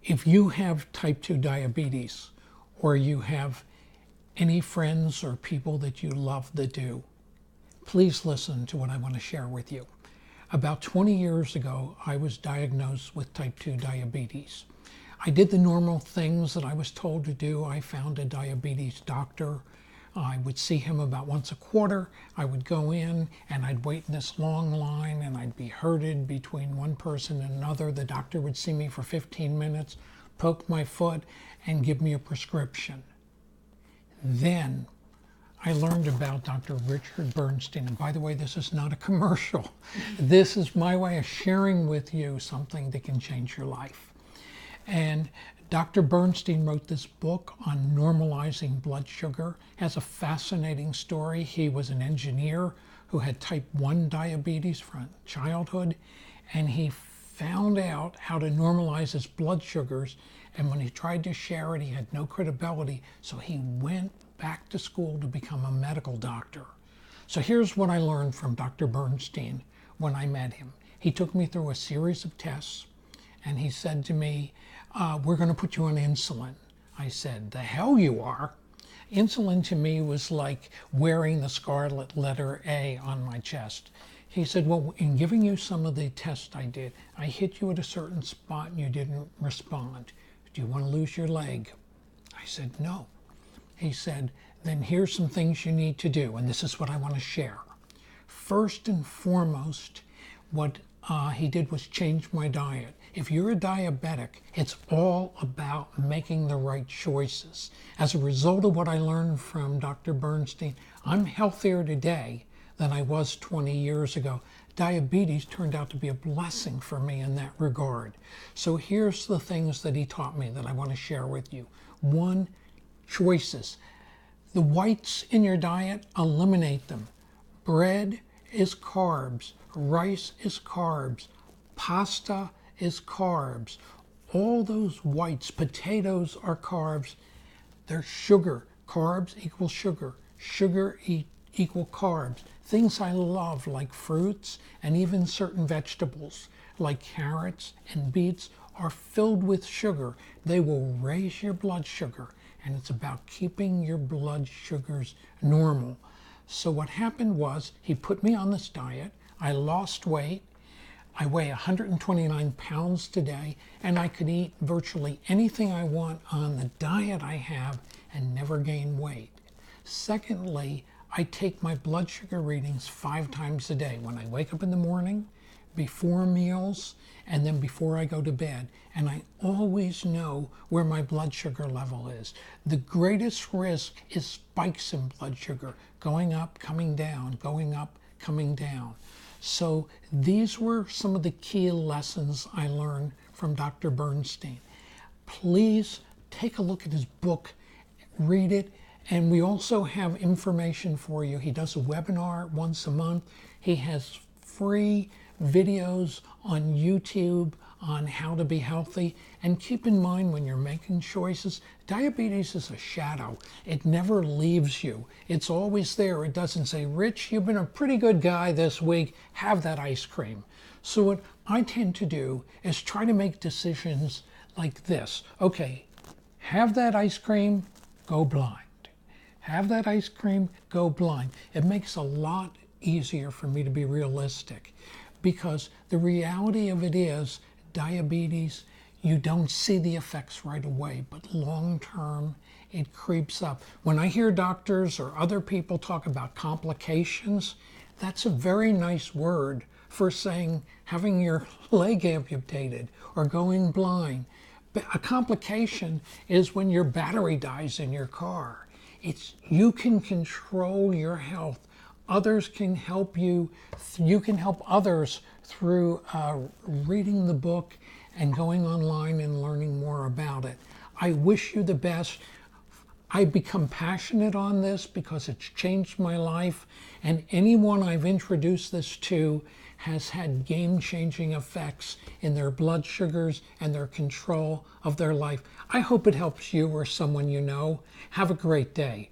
If you have type 2 diabetes, or you have any friends or people that you love that do, please listen to what I want to share with you. About 20 years ago, I was diagnosed with type 2 diabetes. I did the normal things that I was told to do. I found a diabetes doctor. I would see him about once a quarter. I would go in and I'd wait in this long line and I'd be herded between one person and another. The doctor would see me for 15 minutes, poke my foot, and give me a prescription. Then I learned about Dr. Richard Bernstein. And by the way, this is not a commercial. This is my way of sharing with you something that can change your life. And Dr. Bernstein wrote this book on normalizing blood sugar. It has a fascinating story. He was an engineer who had type 1 diabetes from childhood, and he found out how to normalize his blood sugars. And when he tried to share it, he had no credibility. So he went back to school to become a medical doctor. So here's what I learned from Dr. Bernstein when I met him. He took me through a series of tests, and he said to me, we're going to put you on insulin. I said, the hell you are. Insulin to me was like wearing the scarlet letter A on my chest. He said, well, in giving you some of the tests I did, I hit you at a certain spot and you didn't respond. Do you want to lose your leg? I said, no. He said, then here's some things you need to do, and this is what I want to share. First and foremost, what he did was change my diet. If you're a diabetic, it's all about making the right choices. As a result of what I learned from Dr. Bernstein, I'm healthier today than I was 20 years ago. Diabetes turned out to be a blessing for me in that regard. So here's the things that he taught me that I want to share with you. One, choices. The whites in your diet, eliminate them. Bread is carbs. Rice is carbs. Pasta is carbs. All those whites, potatoes are carbs. They're sugar. Carbs equal sugar. Sugar equal carbs. Things I love like fruits and even certain vegetables like carrots and beets are filled with sugar. They will raise your blood sugar, and it's about keeping your blood sugars normal. So what happened was he put me on this diet. I lost weight. I weigh 129 pounds today, and I could eat virtually anything I want on the diet I have and never gain weight. Secondly, I take my blood sugar readings 5 times a day. When I wake up in the morning, before meals, and then before I go to bed. And I always know where my blood sugar level is. The greatest risk is spikes in blood sugar, going up, coming down, going up, coming down. So these were some of the key lessons I learned from Dr. Bernstein. Please take a look at his book, read it, and we also have information for you. He does a webinar once a month. He has free videos on YouTube on how to be healthy. And keep in mind when you're making choices, diabetes is a shadow. It never leaves you. It's always there. It doesn't say, Rich, you've been a pretty good guy this week. Have that ice cream. So what I tend to do is try to make decisions like this. Okay, have that ice cream, go blind. Have that ice cream, go blind. It makes a lot easier for me to be realistic, because the reality of it is diabetes, you don't see the effects right away, but long term it creeps up. When I hear doctors or other people talk about complications, that's a very nice word for saying having your leg amputated or going blind. But a complication is when your battery dies in your car. You can control your health. Others can help you. You can help others through reading the book and going online and learning more about it. I wish you the best. I become passionate on this because it's changed my life, and anyone I've introduced this to has had game-changing effects in their blood sugars and their control of their life. I hope it helps you or someone you know. Have a great day.